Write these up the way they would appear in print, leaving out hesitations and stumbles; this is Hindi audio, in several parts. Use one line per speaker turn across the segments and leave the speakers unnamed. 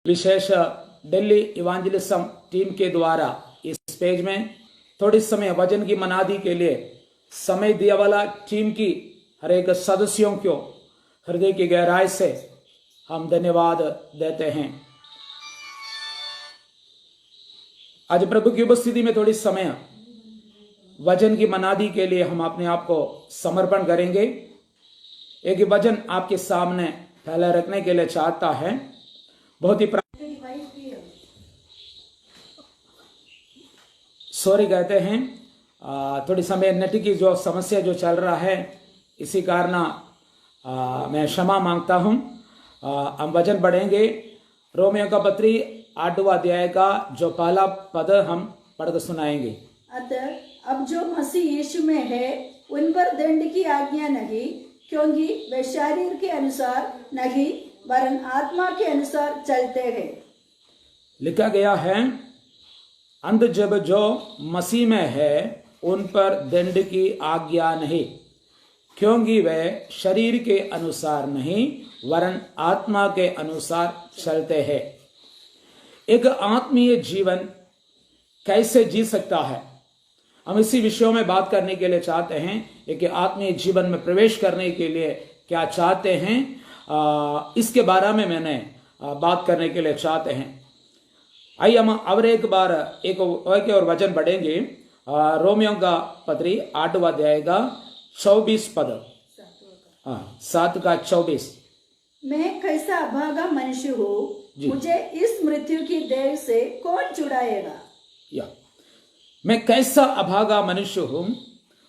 विशेष दिल्ली इवांजलिज्म टीम के द्वारा इस पेज में थोड़ी समय वचन की मनादी के लिए समय दिया वाला टीम की हर एक सदस्यों को हृदय की गहराई से हम धन्यवाद देते हैं। आज प्रभु की उपस्थिति में थोड़ी समय वचन की मनादी के लिए हम अपने आप को समर्पण करेंगे। एक वचन आपके सामने पहले रखने के लिए चाहता है। बहुत ही सॉरी कहते हैं, थोड़ी समय नेट की जो समस्या जो चल रहा है इसी कारण मैं क्षमा मांगता हूं। हम वचन पढ़ेंगे रोमियो का पत्री 8वां अध्याय का जो पहला पद हम पढ़कर सुनाएंगे।
अतः अब जो मसीह यीशु में है उन पर दंड की आज्ञा नहीं, क्योंकि वे शरीर के अनुसार नहीं वरन आत्मा के अनुसार चलते हैं।
लिखा गया है अंत जब जो मसीह में है उन पर दंड की आज्ञा नहीं, क्योंकि वे शरीर के अनुसार नहीं वरन आत्मा के अनुसार चलते हैं। एक आत्मीय जीवन कैसे जी सकता है, हम इसी विषयों में बात करने के लिए चाहते हैं। एक आत्मीय जीवन में प्रवेश करने के लिए क्या चाहते हैं, इसके बारे में मैंने बात करने के लिए चाहते हैं। आइए हम और एक बार एक और वचन पढ़ेंगे। रोमियो का पत्री 8वां अध्याय का 24 पद, 7 का 24।
मैं कैसा अभागा मनुष्य हूँ, मुझे इस मृत्यु की देह से कौन छुड़ाएगा।
मैं कैसा अभागा मनुष्य हूं,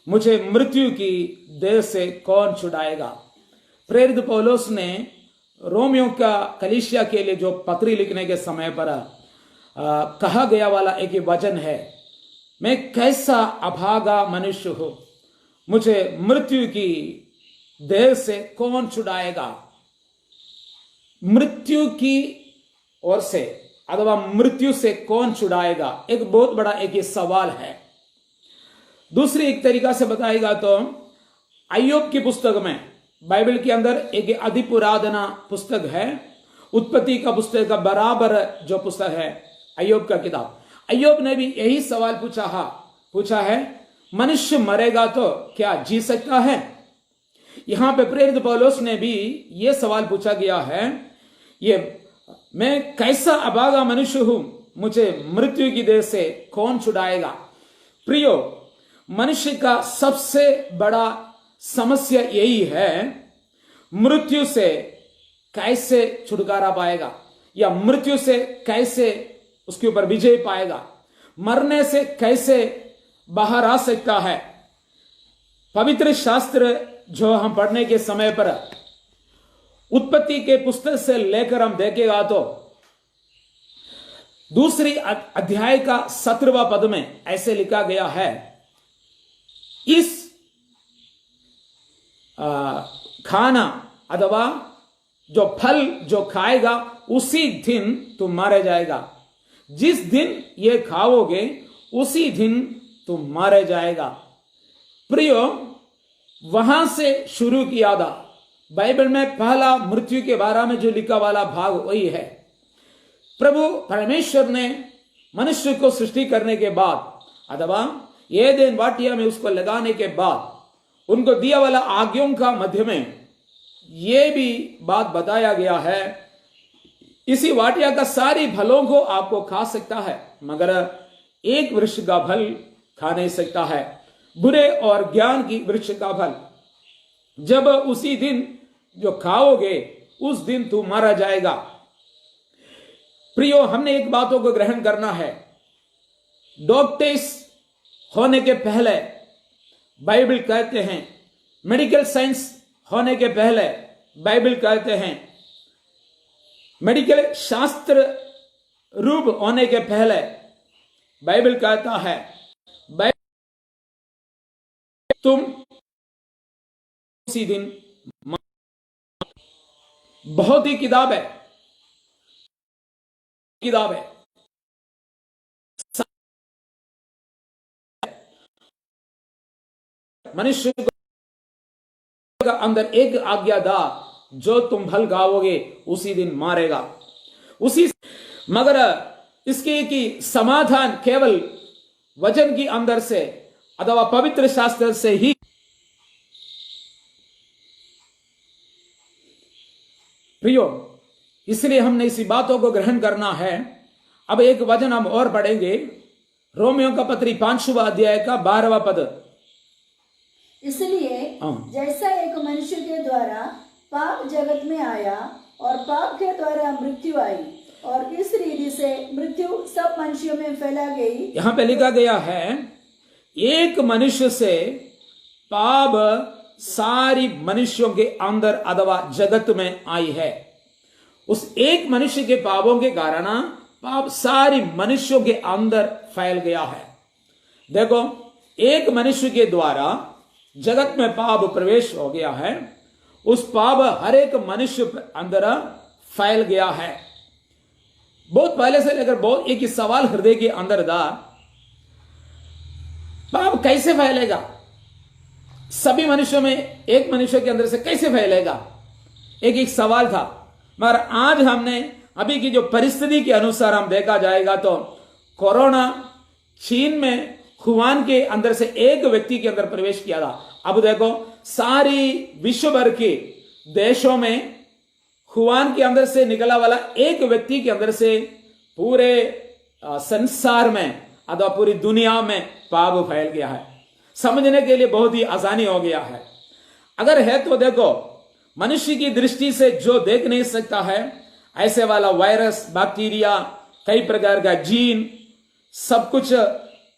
मुझे मृत्यु की देह से कौन छुड़ाएगा। प्रेरित पौलुस ने रोमियो का कलीसिया के लिए जो पत्री लिखने के समय पर कहा गया वाला एक ही वचन है, मैं कैसा अभागा मनुष्य हूं, मुझे मृत्यु की देह से कौन छुड़ाएगा। मृत्यु की ओर से अथवा मृत्यु से कौन छुड़ाएगा, एक बहुत बड़ा एक ही सवाल है। दूसरी एक तरीका से बताएगा तो अय्यूब की पुस्तक में, बाइबल के अंदर एक अति पुरातन पुस्तक है, उत्पत्ति का पुस्तक का बराबर जो पुस्तक है अय्यूब का किताब। अय्यूब ने भी यही सवाल पूछा है, मनुष्य मरेगा तो क्या जी सकता है। यहां पे प्रेरित पौलुस ने भी यह सवाल पूछा गया है, ये मैं कैसा अभागा मनुष्य हूं, मुझे मृत्यु की देह से कौन छुड़ाएगा। प्रियो, मनुष्य का सबसे बड़ा समस्या यही है, मृत्यु से कैसे छुटकारा पाएगा या मृत्यु से कैसे उसके ऊपर विजय पाएगा, मरने से कैसे बाहर आ सकता है। पवित्र शास्त्र जो हम पढ़ने के समय पर उत्पत्ति के पुस्तक से लेकर हम देखेगा तो दूसरी अध्याय का 17वां पद में ऐसे लिखा गया है, इस खाना अथवा जो फल जो खाएगा उसी दिन तुम मारे जाएगा। जिस दिन ये खाओगे उसी दिन तुम मारे जाएगा। प्रियो, वहां से शुरू किया था। बाइबल में पहला मृत्यु के बारे में जो लिखा वाला भाग वही है। प्रभु परमेश्वर ने मनुष्य को सृष्टि करने के बाद अथवा एदेन वाटिया में उसको लगाने के बाद उनको दिया वाला आज्ञों का मध्य में यह भी बात बताया गया है, इसी वाटिया का सारी फलों को आपको खा सकता है मगर एक वृक्ष का फल खा नहीं सकता है, बुरे और ज्ञान की वृक्ष का फल। जब उसी दिन जो खाओगे उस दिन तू मारा जाएगा। प्रियो, हमने एक बातों को ग्रहण करना है। डॉक्टर्स होने के पहले बाइबल कहते हैं, मेडिकल साइंस होने के पहले बाइबल कहते हैं, मेडिकल शास्त्र रूप होने के पहले बाइबल कहता है, तुम उसी दिन। बहुत ही किताब है मनुष्य का अंदर एक आज्ञा था, जो तुम फल खाओगे उसी दिन मारेगा। उसी मगर इसके की समाधान केवल वचन की अंदर से अथवा पवित्र शास्त्र से ही। प्रियो, इसलिए हमने इसी बातों को ग्रहण करना है। अब एक वचन हम और पढ़ेंगे, रोमियो का पत्री 5वां अध्याय का 12वां पद।
इसलिए जैसा एक मनुष्य के द्वारा पाप जगत में आया और पाप के द्वारा मृत्यु आई और इस रीति से मृत्यु सब मनुष्यों में फैला गई।
यहां पे लिखा गया है एक मनुष्य से पाप सारी मनुष्यों के अंदर अथवा जगत में आई है। उस एक मनुष्य के पापों के कारण पाप सारी मनुष्यों के अंदर फैल गया है। देखो, एक मनुष्य के द्वारा जगत में पाप प्रवेश हो गया है, उस पाप हर एक मनुष्य अंदर फैल गया है। बहुत पहले से लेकर बहुत एक ही सवाल हृदय के अंदर था, पाप कैसे फैलेगा? सभी मनुष्यों में एक मनुष्य के अंदर से कैसे फैलेगा? एक सवाल था। मगर आज हमने अभी की जो परिस्थिति के अनुसार हम देखा जाएगा तो कोरोना चीन में वुहान के अंदर से एक व्यक्ति के अंदर प्रवेश किया था। अब देखो, सारी विश्व भर के देशों में वुहान के अंदर से निकला वाला एक व्यक्ति के अंदर से पूरे संसार में अथवा पूरी दुनिया में पाप फैल गया है। समझने के लिए बहुत ही आसानी हो गया है। अगर है तो देखो, मनुष्य की दृष्टि से जो देख नहीं सकता है, ऐसे वाला वायरस, बैक्टीरिया, कई प्रकार का जीन, सब कुछ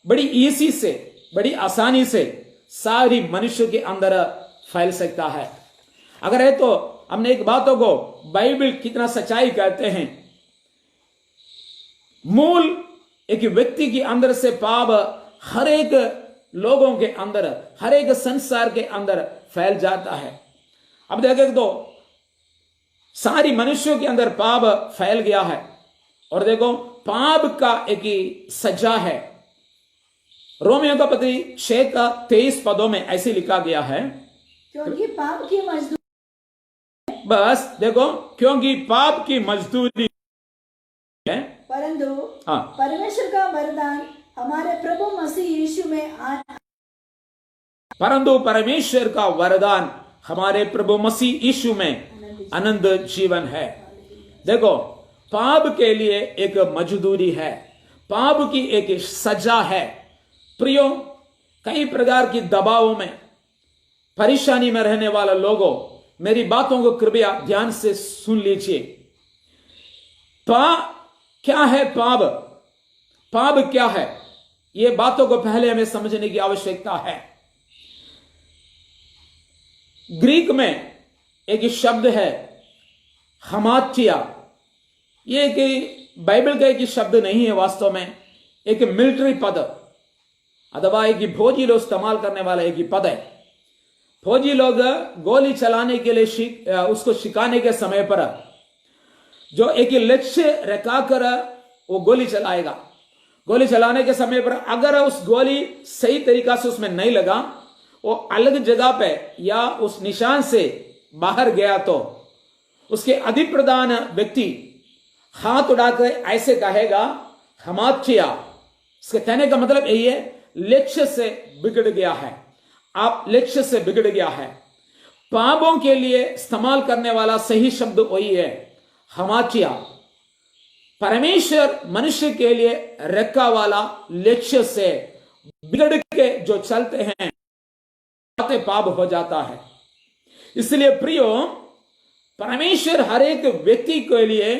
बड़ी इजी से, बड़ी आसानी से सारी मनुष्य के अंदर फैल सकता है। अगर है तो हमने एक बातों को बाइबल कितना सच्चाई कहते हैं। मूल एक व्यक्ति के अंदर से पाप हर एक लोगों के अंदर, हर एक संसार के अंदर फैल जाता है। अब देखें तो सारी मनुष्यों के अंदर पाप फैल गया है और देखो, पाप का एक ही सजा है। रोमियो का पत्री 6 का 23 पदों में ऐसे लिखा गया है,
क्योंकि पाप की मजदूरी,
बस देखो, क्योंकि पाप की मजदूरी है,
परंतु परमेश्वर का वरदान हमारे प्रभु मसीह यीशु में
परंतु परमेश्वर का वरदान हमारे प्रभु मसीह यीशु में अनंत जीवन है। देखो, पाप के लिए एक मजदूरी है, पाप की एक सजा है। प्रियो, कई प्रकार की दबावों में, परेशानी में रहने वाले लोगों, मेरी बातों को कृपया ध्यान से सुन लीजिए। क्या है पाप? पाप क्या है? ये बातों को पहले हमें समझने की आवश्यकता है। ग्रीक में एक शब्द है हमाटिया। ये एक बाइबल का एक शब्द नहीं है, वास्तव में एक मिलिट्री पद अथवा एक फौजी लोग इस्तेमाल करने वाला एक पद है। फौजी लोग गोली चलाने के लिए उसको सिखाने के समय पर जो एक लक्ष्य रखाकर वो गोली चलाएगा। गोली चलाने के समय पर अगर उस गोली सही तरीका से उसमें नहीं लगा, वो अलग जगह पे या उस निशान से बाहर गया, तो उसके अधिप्रधान व्यक्ति हाथ उड़ाकर ऐसे कहेगा हमाटिया। इसके कहने का मतलब यही है, लक्ष्य से बिगड़ गया है, आप लक्ष्य से बिगड़ गया है। पापों के लिए इस्तेमाल करने वाला सही शब्द वही है, हमाटिया। परमेश्वर मनुष्य के लिए रखा वाला लक्ष्य से बिगड़ के जो चलते हैं, पाप हो जाता है। इसलिए प्रियो, परमेश्वर हर एक व्यक्ति के लिए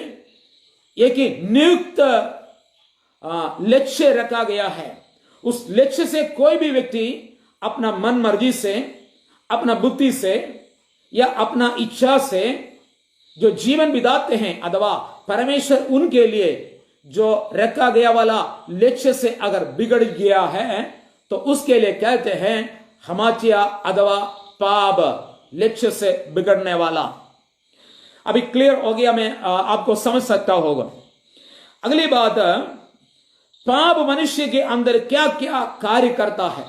एक नियुक्त लक्ष्य रखा गया है। उस लक्ष्य से कोई भी व्यक्ति अपना मन मर्जी से, अपना बुद्धि से या अपना इच्छा से जो जीवन बिताते हैं, अथवा परमेश्वर उनके लिए जो रखा गया वाला लक्ष्य से अगर बिगड़ गया है, तो उसके लिए कहते हैं हमाटिया अथवा पाप, लक्ष्य से बिगड़ने वाला। अभी क्लियर हो गया, मैं आपको समझ सकता होगा। अगली बात, पाप मनुष्य के अंदर क्या क्या कार्य करता है?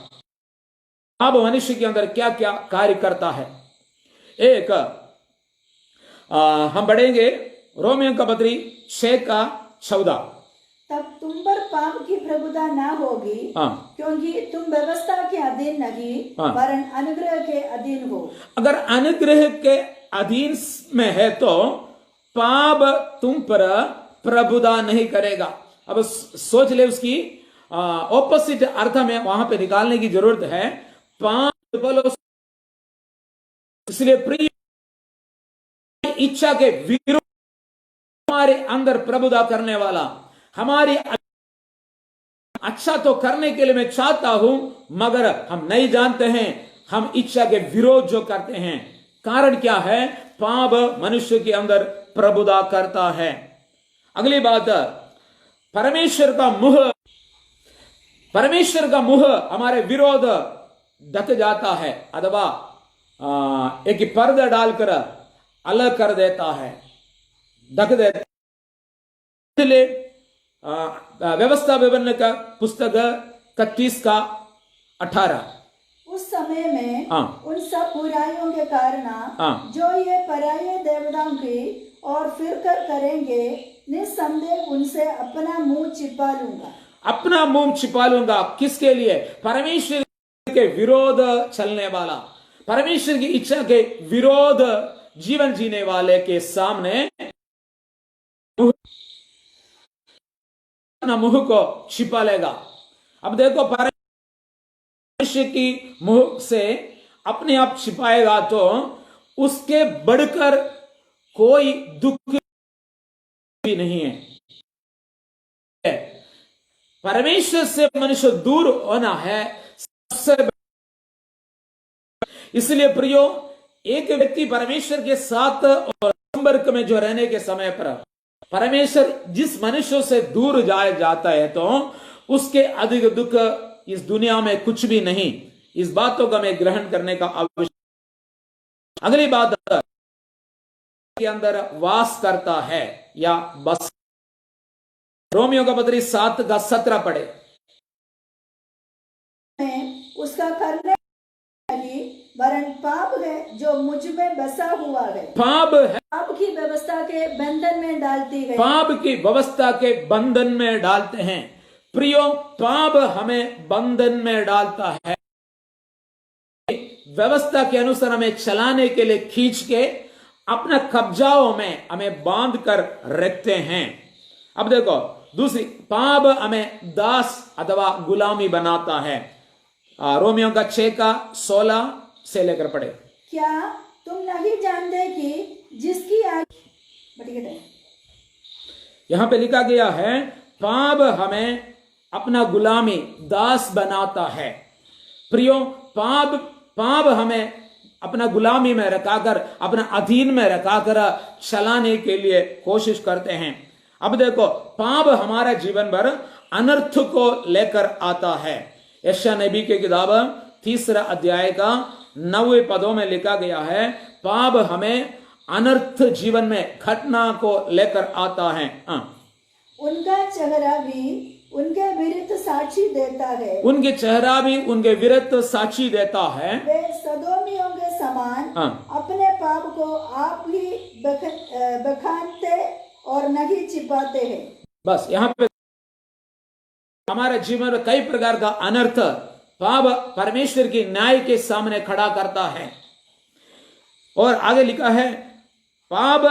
पाप मनुष्य के अंदर क्या क्या कार्य करता है? एक हम पढ़ेंगे रोमियो का पत्री 6 का 14।
तब तुम पर पाप की प्रभुता ना होगी,
हाँ।
क्योंकि तुम व्यवस्था के अधीन नहीं
हाँ।
वरन अनुग्रह के अधीन हो।
अगर अनुग्रह के अधीन में है तो पाप तुम पर प्रभुता नहीं करेगा। अब सोच ले, उसकी ऑपोजिट अर्थ में वहां पे निकालने की जरूरत है। पाप बोलो, इसलिए प्रिय इच्छा के विरुद्ध हमारे अंदर प्रभुता करने वाला, हमारी अच्छा तो करने के लिए मैं चाहता हूं, मगर हम नहीं जानते हैं हम इच्छा के विरोध जो करते हैं। कारण क्या है? पाप मनुष्य के अंदर प्रभुता करता है। अगली बात, परमेश्वर का मुंह हमारे विरोध ढक जाता है, अथवा एक पर्दा डालकर अलग कर देता है, ढक देता है। इसलिए व्यवस्था विवरण का पुस्तक 31 का 18।
उस समय में
हाँ।
उन सब बुराइयों के कारण
हाँ।
जो ये पराये देवताओं की और फिर कर करेंगे, निस्संदेह उनसे अपना मुंह छिपा लूंगा।
अपना मुंह छिपा लूंगा। किसके लिए? परमेश्वर के विरोध चलने वाला, परमेश्वर की इच्छा के विरोध जीवन जीने वाले के सामने अपना मुंह को छिपा लेगा। अब देखो, परमेश्वर की मुंह से अपने आप छिपाएगा तो उसके बढ़कर कोई दुख भी नहीं है। परमेश्वर से मनुष्य दूर होना है सबसे। इसलिए प्रियो, एक व्यक्ति परमेश्वर के साथ और संपर्क में जो रहने के समय पर परमेश्वर जिस मनुष्य से दूर जाता है तो उसके अधिक दुख इस दुनिया में कुछ भी नहीं। इस बातों का मैं ग्रहण करने का आवश्यक। अगली बात, के अंदर वास करता है या बस। रोमियो का पत्री 7 का 17 पढ़े।
उसका करने नहीं वरन पाप है जो मुझ में बसा हुआ है।
पाप है,
पाप की व्यवस्था के बंधन में डालती है।
पाप की व्यवस्था के बंधन में डालते हैं। प्रियो, पाप हमें बंधन में डालता है, व्यवस्था के अनुसार हमें चलाने के लिए खींच के अपना कब्जाओं में हमें बांध कर रखते हैं। अब देखो दूसरी, पाप हमें दास अथवा गुलामी बनाता है। रोमियो का 6 का 16 से लेकर पढ़े।
क्या तुम नहीं जानते कि जिसकी
यहां पे लिखा गया है, पाप हमें अपना गुलामी दास बनाता है। प्रियो, पाप हमें अपना गुलामी में रखाकर, अपना अधीन में रखाकर चलाने के लिए कोशिश करते हैं। अब देखो, पाप हमारा जीवन भर अनर्थ को लेकर आता है। यशायाह नबी की किताब 3 अध्याय का 9 पदों में लिखा गया है, पाप हमें अनर्थ जीवन में घटना को लेकर आता है।
उनका चेहरा भी उनके विरुद्ध साक्षी देता है।
उनके चेहरा भी उनके विरुद्ध साक्षी देता है।
वे सदोमियों के समान अपने पाप को आप ही बखानते और नहीं छिपाते हैं। बस
यहाँ पे हमारे जीवन में कई प्रकार का अनर्थ पाप परमेश्वर की न्याय के सामने खड़ा करता है। और आगे लिखा है, पाप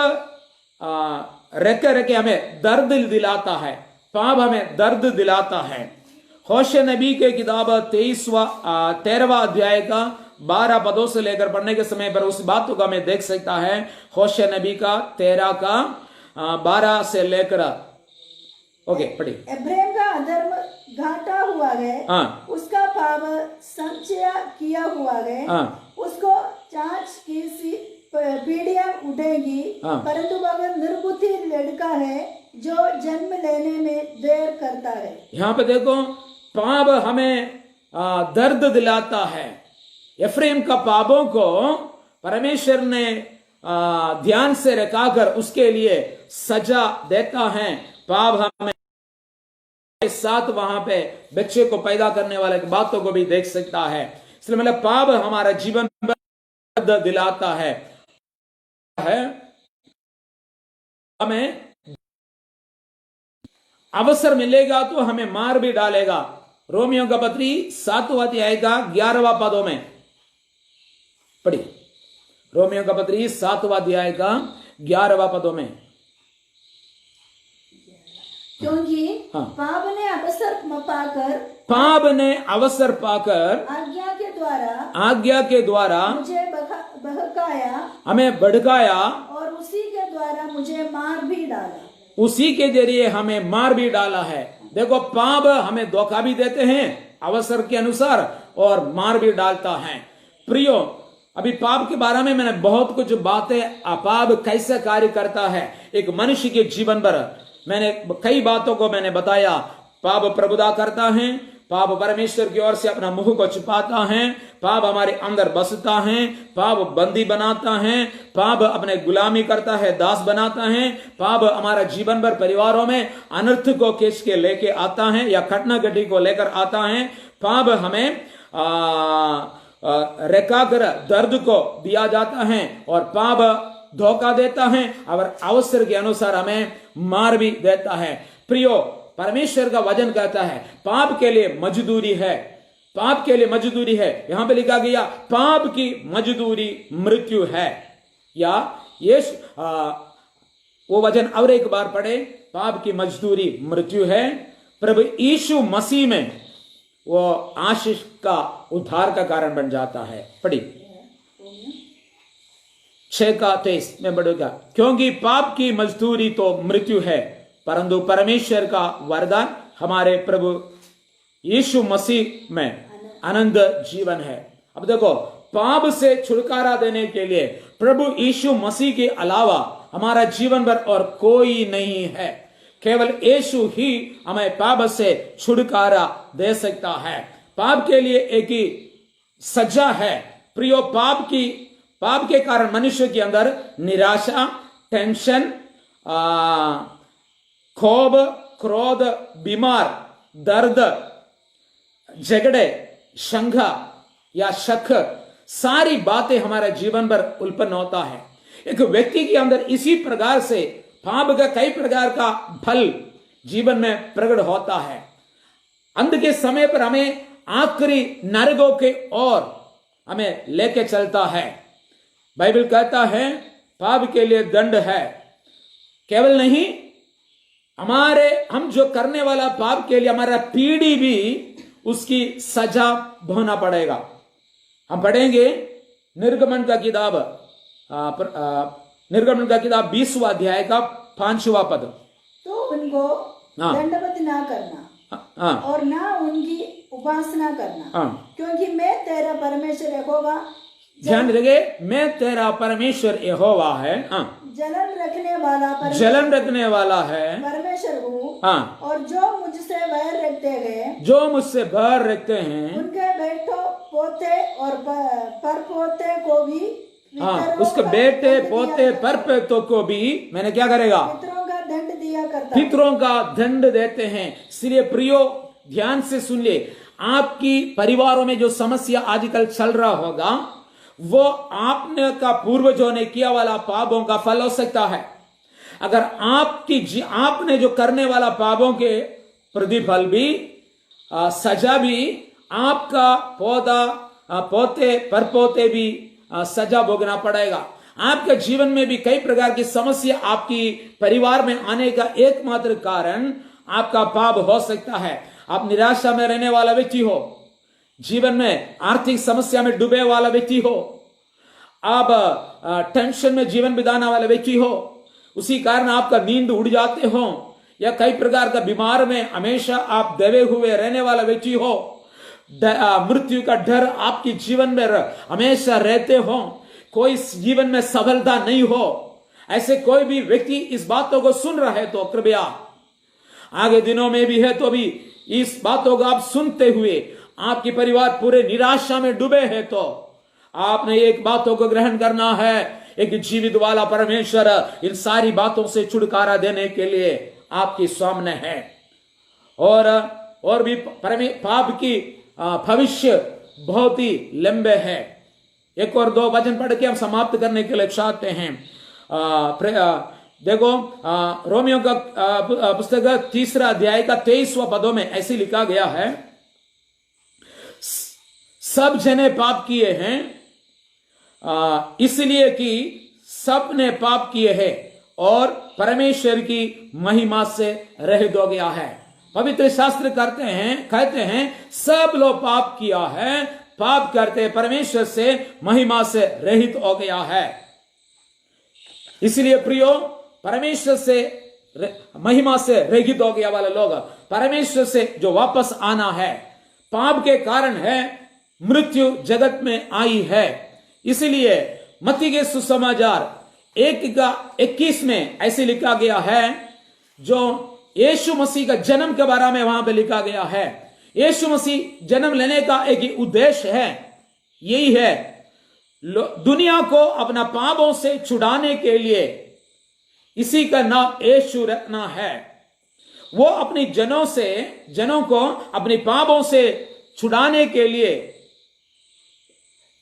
रखे हमें दर्द दिलाता है। पाप हमें दर्द दिलाता है। होशे नबी के किताब 13वां अध्याय का 12 पदों से लेकर पढ़ने के समय पर उस बातों का मैं देख सकता है। होशे नबी का 13 का 12 से लेकर, ओके पढ़िए।
इब्राहिम का अधर्म घाटा हुआ है, उसका पाप संचय किया हुआ है, उसको जांच की सी पीढ़ियां उठेगी, परंतु वह निर्बुद्धि लड़का है जो जन्म लेने में देर करता है।
यहाँ पे देखो, पाप हमें दर्द दिलाता है। इब्राहिम का पापों को परमेश्वर ने ध्यान से रखाकर उसके लिए सजा देता है। पाप हमें साथ वहां पे बच्चे को पैदा करने वाले बातों को भी देख सकता है। इसलिए मतलब पाप हमारा जीवन दर्द दिलाता है हमें अवसर मिलेगा तो हमें मार भी डालेगा। रोमियो का पत्री 7वां अध्याय का 11वां पदों में पढ़िए। रोमियो का पत्री 7वां अध्याय का 11वां पदों में।
क्योंकि
हाँ।
पाप ने अवसर पाकर
आज्ञा के द्वारा
मुझे बहकाया,
हमें भड़काया,
और उसी के द्वारा मुझे मार भी डाला।
उसी के जरिए हमें मार भी डाला है। देखो, पाप हमें धोखा भी देते हैं अवसर के अनुसार और मार भी डालता है। प्रियो, अभी पाप के बारे में मैंने बहुत कुछ बातें, पाप कैसे कार्य करता है एक मनुष्य के जीवन पर, मैंने कई बातों को मैंने बताया। पाप प्रभुता करता है, पाप परमेश्वर की ओर से अपना मुंह को छुपाता है, पाप हमारे अंदर बसता है, पाप बंदी बनाता है, पाप अपने गुलामी करता है, दास बनाता है, पाप हमारा जीवन भर परिवारों में अनर्थ को खींच के लेके आता है या घटना घटी को लेकर आता है। पाप हमें रेखाकर दर्द को दिया जाता है और पाप धोखा देता है और अवसर के अनुसार हमें मार भी देता है। प्रियो, परमेश्वर का वचन कहता है पाप के लिए मजदूरी है, पाप के लिए मजदूरी है। यहां पे लिखा गया पाप की मजदूरी मृत्यु है। या ये वो वचन और एक बार पढ़े, पाप की मजदूरी मृत्यु है, प्रभु यीशु मसीह में वो आशीष का उद्धार का कारण बन जाता है। पढ़ी 6:23 में बढ़ेगा। क्योंकि पाप की मजदूरी तो मृत्यु है, परंतु परमेश्वर का वरदान हमारे प्रभु यीशु मसीह में आनंद जीवन है। अब देखो, पाप से छुटकारा देने के लिए प्रभु यीशु मसीह के अलावा हमारा जीवन भर और कोई नहीं है। केवल यीशु ही हमें पाप से छुटकारा दे सकता है। पाप के लिए एक ही सजा है। प्रियो, पाप के कारण मनुष्य के अंदर निराशा, टेंशन, क्षोभ, क्रोध, बीमार, दर्द, झगड़े, शंका या शक, सारी बातें हमारे जीवन पर उत्पन्न होता है। एक व्यक्ति के अंदर इसी प्रकार से पाप का कई प्रकार का फल जीवन में प्रकट होता है। अंत के समय पर हमें आखिरी नरकों के ओर हमें लेके चलता है। बाइबल कहता है पाप के लिए दंड है। केवल नहीं, हम जो करने वाला पाप के लिए हमारा पीढ़ी भी उसकी सजा भोगना पड़ेगा। हम पढ़ेंगे निर्गमन का किताब 20वां अध्याय का 5वां पद।
तो उनको दंडवत ना करना और ना उनकी उपासना करना, क्योंकि मैं तेरा परमेश्वर यहोवा,
ध्यान रखे, मैं तेरा परमेश्वर यहोवा है,
जलन रखने वाला है
परमेश्वर
हूँ। और जो मुझसे बैर रखते हैं उनके बेटों, पोते और परपोते को भी,
उसके बेटे, पोते, परपोतों को भी मैंने क्या करेगा?
पितरों का दंड दिया करता,
पितरों का दंड देते हैं। इसलिए प्रियो, ध्यान से सुन ले, आपकी परिवारों में जो समस्या आजकल चल रहा होगा वो आपने का पूर्वजों ने किया वाला पापों का फल हो सकता है। अगर आपने जो करने वाला पापों के प्रतिफल भी, सजा भी, आपका पोते परपोते भी सजा भोगना पड़ेगा। आपके जीवन में भी कई प्रकार की समस्या आपकी परिवार में आने का एकमात्र कारण आपका पाप हो सकता है। आप निराशा में रहने वाला व्यक्ति हो, जीवन में आर्थिक समस्या में डूबे वाला व्यक्ति हो, आप टेंशन में जीवन बिताने वाले व्यक्ति हो, उसी कारण आपका नींद उड़ जाते हो, या कई प्रकार का बीमार में हमेशा आप दबे हुए रहने वाला व्यक्ति हो, मृत्यु का डर आपके जीवन में हमेशा रहते हो, कोई जीवन में सफलता नहीं हो, ऐसे कोई भी व्यक्ति इस बातों को सुन रहा है तो कृपया आगे दिनों में भी है तो भी इस बातों को आप सुनते हुए, आपकी परिवार पूरे निराशा में डूबे हैं तो आपने एक बातों को ग्रहण करना है, एक जीवित वाला परमेश्वर इन सारी बातों से छुटकारा देने के लिए आपके सामने है। और भी पाप की भविष्य बहुत ही लंबे है। एक और दो वचन पढ़ के हम समाप्त करने के लिए चाहते हैं। देखो रोमियो का पुस्तक 3 अध्याय का 23वां पदों में ऐसे लिखा गया है, सब जने पाप किए हैं इसलिए कि सब ने पाप किए हैं और परमेश्वर की महिमा से रहित हो गया है। पवित्र शास्त्र कहते हैं सब लोग पाप किया है, पाप करते परमेश्वर से महिमा से रहित हो गया है। इसलिए प्रियो, परमेश्वर से महिमा से रहित हो गया वाले लोग, परमेश्वर से जो वापस आना है, पाप के कारण है मृत्यु जगत में आई है। इसलिए मत्ती के सुसमाचार 1:21 में ऐसे लिखा गया है, जो यीशु मसीह का जन्म के बारे में वहां पे लिखा गया है। यीशु मसीह जन्म लेने का एक ही उद्देश्य है, यही है दुनिया को अपना पापों से छुड़ाने के लिए इसी का नाम यीशु रखना है। वो अपनी जनों को अपने पापों से छुड़ाने के लिए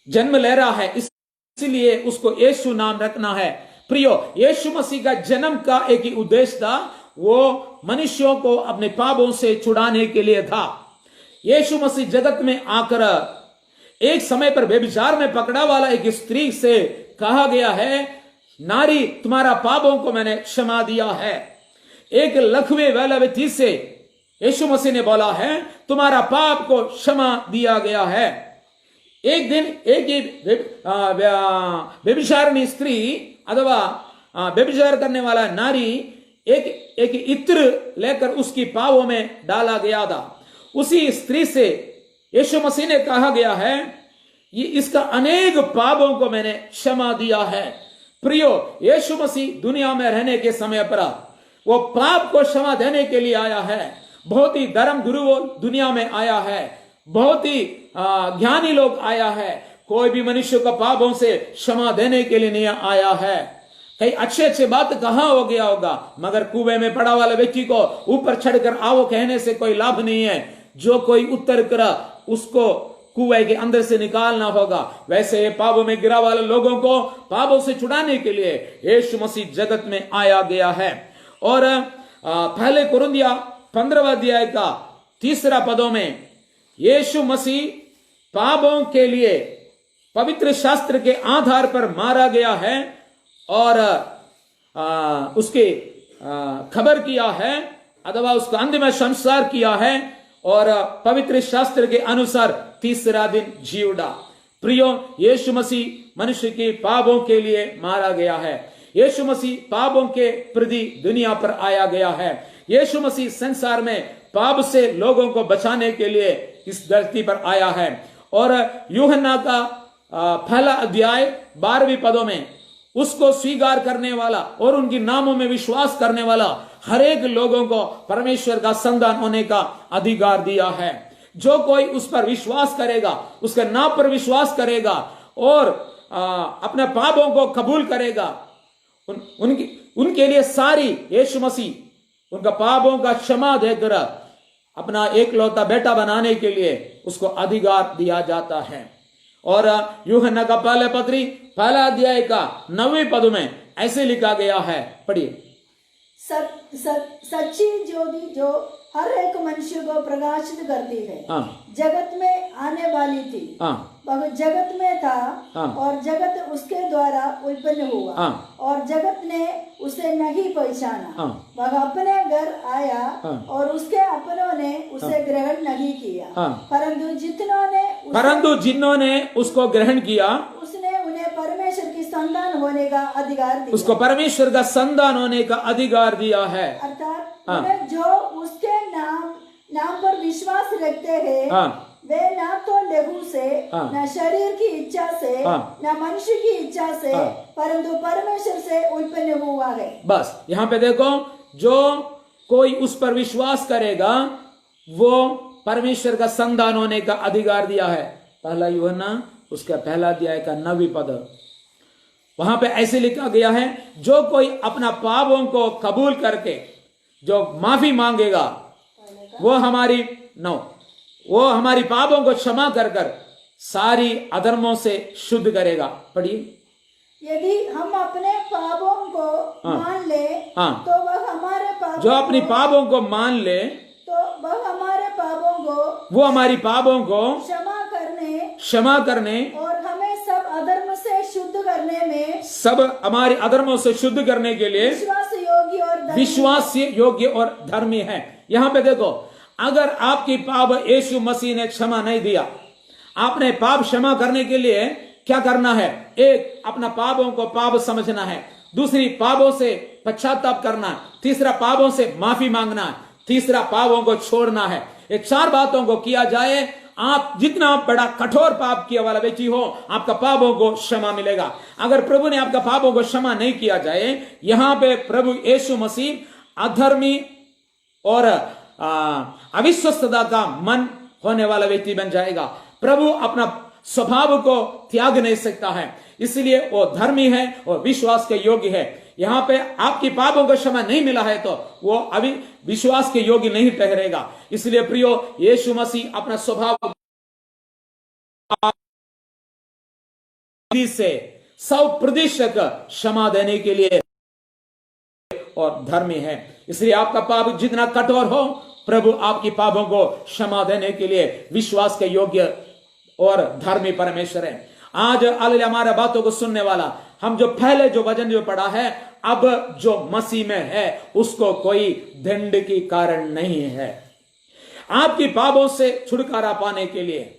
जन्म ले रहा है, इसलिए उसको यीशु नाम रखना है। प्रियो, यीशु मसीह का जन्म का एक ही उद्देश्य था, वो मनुष्यों को अपने पापों से छुड़ाने के लिए था। यीशु मसीह जगत में आकर एक समय पर व्यभिचार में पकड़ा वाला एक स्त्री से कहा गया है, नारी तुम्हारा पापों को मैंने क्षमा दिया है। एक लकवे वाला व्यक्ति से यीशु मसीह ने बोला है, तुम्हारा पाप को क्षमा दिया गया है। एक दिन एक व्यभिचारिणी स्त्री अथवा व्यभिचार करने वाला नारी एक इत्र लेकर उसकी पावों में डाला गया था। उसी स्त्री से यीशु मसीह ने कहा गया है, ये इसका अनेक पापों को मैंने क्षमा दिया है। प्रियो, यीशु मसीह दुनिया में रहने के समय पर वो पाप को क्षमा देने के लिए आया है। बहुत ही धर्म गुरु दुनिया में आया है, बहुत ही ज्ञानी लोग आया है। कोई भी मनुष्य को पापों से क्षमा देने के लिए नहीं आया है। कई अच्छे बात कहाँ हो गया होगा, मगर कुएं में पड़ा वाले व्यक्ति को ऊपर चढ़कर आओ कहने से कोई लाभ नहीं है। जो कोई उत्तर करा उसको कुएं के अंदर से निकालना होगा। वैसे पापों में गिरा वाले लोगों को पापों से छुड़ाने के लिए यीशु मसीह जगत में आया गया है। और पहले कुरिन्थियों 15 अध्याय का 3 पदों में यीशु मसीह पापों के लिए पवित्र शास्त्र के आधार पर मारा गया है और उसके खबर किया है अथवा उसका अंतिम संस्कार किया है और पवित्र शास्त्र के अनुसार 3रा दिन जी उठा। प्रियो, यीशु मसीह मनुष्य के पापों के लिए मारा गया है। यीशु मसीह पापों के प्रति दुनिया पर आया गया है। यीशु मसीह संसार में पाप से लोगों को बचाने के लिए इस धरती पर आया है। और यूहन्ना का 1 अध्याय 12 पदों में उसको स्वीकार करने वाला और उनके नामों में विश्वास करने वाला हर एक लोगों को परमेश्वर का संतान होने का अधिकार दिया है। जो कोई उस पर विश्वास करेगा, उसके नाम पर विश्वास करेगा और अपने पापों को कबूल करेगा, उनके लिए सारी यीशु मसीह उनका पापों का क्षमा देकर अपना एकलौता बेटा बनाने के लिए उसको अधिकार दिया जाता है। और यूहन्ना का पहले पत्री 1 अध्याय का 9वें पद में ऐसे लिखा गया है, पढ़िए।
सच्ची ज्योति जो हर एक मनुष्य को प्रकाशित करती है, जगत में आने वाली थी, वह जगत में था और जगत उसके द्वारा उत्पन्न हुआ और जगत ने उसे नहीं पहचाना। वह अपने घर आया और उसके अपनों ने उसे ग्रहण नहीं किया, परंतु जिन्होंने उसको ग्रहण किया उसने उन्हें परमेश्वर की संतान होने का अधिकार दिया। उसको परमेश्वर का संतान होने का अधिकार दिया है। अर्थात जो उसके नाम पर विश्वास रखते हैं, वे ना तो लहू से, न शरीर की इच्छा से, न मनुष्य की इच्छा से, परंतु परमेश्वर से उत्पन्न हुआ है। बस यहाँ पे देखो, जो कोई उस पर विश्वास करेगा वो परमेश्वर का संतान होने का अधिकार दिया है। 1 यूहन्ना उसका 1 अध्याय का 9वें पद, वहां पे ऐसे लिखा गया है, जो कोई अपना पापों को कबूल करके जो माफी मांगेगा वो हमारी पापों को क्षमा कर सारी अधर्मों से शुद्ध करेगा। पढ़िए। यदि हम अपने पापों को मान ले तो वह हमारे पापों
जो अपनी पापों को मान ले
तो वह हमारे पापों को
वो हमारी पापों को क्षमा करने
और हमें सब अधर्म से शुद्ध करने में
सब हमारे अधर्मों से शुद्ध करने के लिए विश्वास योग्य और धर्मी है। यहाँ पे देखो, अगर आपकी पाप यीशु मसीह ने क्षमा नहीं दिया, आपने पाप क्षमा करने के लिए क्या करना है? एक, अपना पापों को पाप समझना है। दूसरी, पापों से पश्चाताप करना। तीसरा, पापों से माफी मांगना। तीसरा, पापों को छोड़ना है। ये चार बातों को किया जाए, आप जितना बड़ा कठोर पाप किया वाला व्यक्ति हो, आपका पापों को क्षमा मिलेगा। अगर प्रभु ने आपका पापों को क्षमा नहीं किया जाए, यहां पे प्रभु यीशु मसीह अधर्मी और अविश्वस्तता का मन होने वाला व्यक्ति बन जाएगा। प्रभु अपना स्वभाव को त्याग नहीं सकता है, इसलिए वो धर्मी है और विश्वास के योग्य है। यहां पे आपकी पापों को क्षमा नहीं मिला है तो वो अभी विश्वास के योग्य नहीं ठहरेगा। इसलिए प्रियो, यीशु मसीह अपना स्वभाव से 100% क्षमा देने के लिए और धर्मी है। इसलिए आपका पाप जितना कठोर हो, प्रभु आपकी पापों को क्षमा देने के लिए विश्वास के योग्य और धर्मी परमेश्वर है। आज हमारे बातों को सुनने वाला, हम जो पहले जो वचन जो पढ़ा है, अब जो मसीह में है उसको कोई दंड की कारण नहीं है। आपकी पापों से छुटकारा पाने के लिए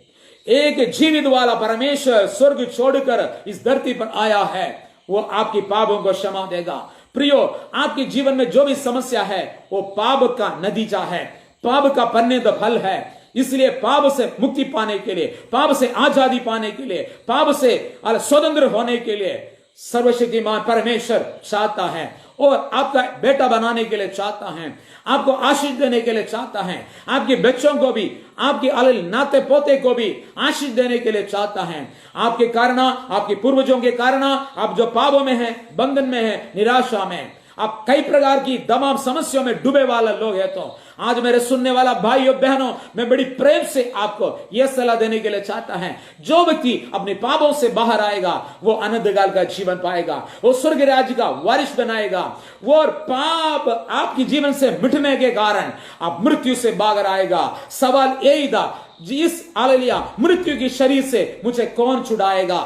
एक जीवित वाला परमेश्वर स्वर्ग छोड़कर इस धरती पर आया है। वो आपकी पापों को क्षमा देगा। प्रियो, आपके जीवन में जो भी समस्या है वो पाप का नतीजा है, पाप का परिणत फल है। इसलिए पाप से मुक्ति पाने के लिए, पाप से आजादी पाने के लिए, पाप से स्वतंत्र होने के लिए सर्वशक्तिमान परमेश्वर चाहता है और आपका बेटा बनाने के लिए चाहता है, आपको आशीष देने के लिए चाहता है, आपके बच्चों को भी, आपके नाते पोते को भी आशीष देने के लिए चाहता है। आपके कारण, आपके पूर्वजों के कारण आप जो पापों में हैं, बंधन में हैं, निराशा में, आप कई प्रकार की तमाम समस्याओं में डूबे वाला लोग है, तो आज मेरे सुनने वाला भाइयों बहनों, मैं बड़ी प्रेम से आपको यह सलाह देने के लिए चाहता है, जो व्यक्ति अपने पापों से बाहर आएगा वो अनंत काल का जीवन पाएगा, वो स्वर्ग राज्य का वारिस बनाएगा। वो और पाप आपके जीवन से मिटने के कारण आप मृत्यु से बाहर आएगा। सवाल यही था, इस हालेलुया मृत्यु की शरीर से मुझे कौन छुड़ाएगा?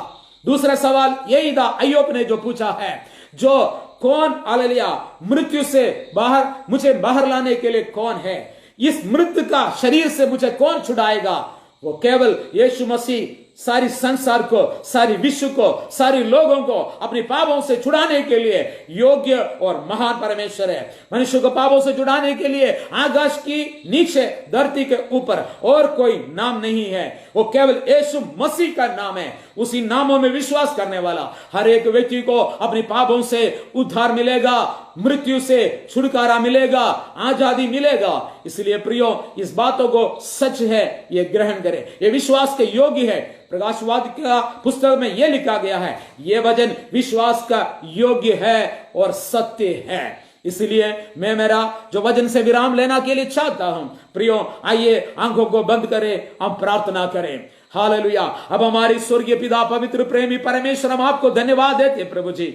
दूसरा सवाल यही था अय्यूब ने जो पूछा है, जो कौन हालेलुया मृत्यु से बाहर, मुझे बाहर लाने के लिए कौन है? इस मृत्यु का शरीर से मुझे कौन छुड़ाएगा? वो केवल यीशु मसीह सारी संसार को, सारी विश्व को, सारे लोगों को अपने पापों से छुड़ाने के लिए योग्य और महान परमेश्वर है। मनुष्य को पापों से छुड़ाने के लिए आकाश की नीचे, धरती के ऊपर और कोई नाम नहीं है, वो केवल यीशु मसीह का नाम है। उसी नामों में विश्वास करने वाला हर एक व्यक्ति को अपने पापों से उद्धार मिलेगा, मृत्यु से छुटकारा मिलेगा, आजादी मिलेगा। इसलिए प्रियो, इस बातों को सच है ये ग्रहण करें, ये विश्वास के योग्य है। प्रकाशवाद का पुस्तक में यह लिखा गया है, यह वचन विश्वास का योग्य है और सत्य है। इसलिए मैं मेरा जो वचन से विराम लेना के लिए चाहता हूं। प्रियो, आइए आंखों को बंद करें, हम प्रार्थना करें। हालेलुया। अब हमारी स्वर्गीय पिता पवित्र प्रेमी परमेश्वर, हम आपको धन्यवाद देते प्रभु जी।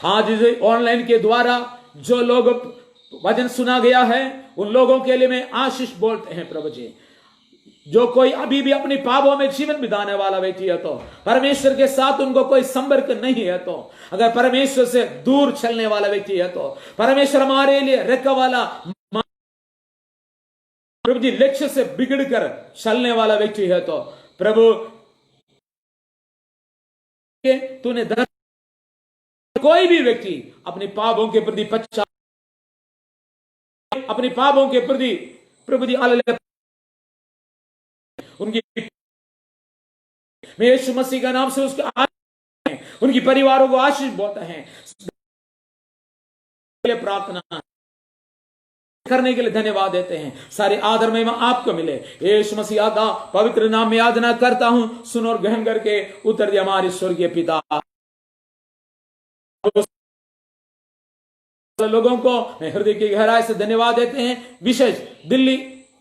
आज ऑनलाइन के द्वारा जो लोग वचन सुना गया है, उन लोगों के लिए मैं आशीष बोलते हैं प्रभु जी। जो कोई अभी भी अपनी पापों में जीवन बिताने वाला व्यक्ति है, तो परमेश्वर के साथ उनको कोई संपर्क नहीं है, तो अगर परमेश्वर से दूर चलने वाला व्यक्ति है, तो परमेश्वर हमारे लिए रखा वाला प्रभु जी लक्ष्य से बिगड़कर चलने वाला व्यक्ति है, तो प्रभु तूने कोई भी व्यक्ति अपने पापों के प्रति पश्चाताप, अपने पापों के प्रति प्रभु जी उनकी, मैं यीशु मसीह का नाम से उसके उनकी परिवारों को आशीष बोलते हैं। प्रार्थना करने के लिए धन्यवाद देते हैं। सारे आदर में आपको मिले, यीशु मसीह का पवित्र नाम में याचना करता हूं, सुनो और ग्रहण करके उत्तर दे हमारे स्वर्गीय पिता। लोगों को हृदय की गहराई से धन्यवाद देते हैं। विशेष दिल्ली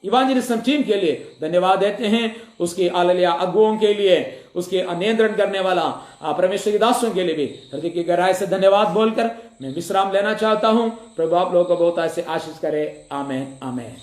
इवांजेलिज्म टीम के लिए धन्यवाद देते हैं, उसके हालेलुया अगुओं के लिए, उसके नियंत्रण करने वाला परमेश्वर के दासों के लिए भी हृदय की गहराई से धन्यवाद बोलकर मैं विश्राम लेना चाहता हूं। प्रभु आप लोगों को बहुत ऐसे आशीष करे। आमेन आमेन।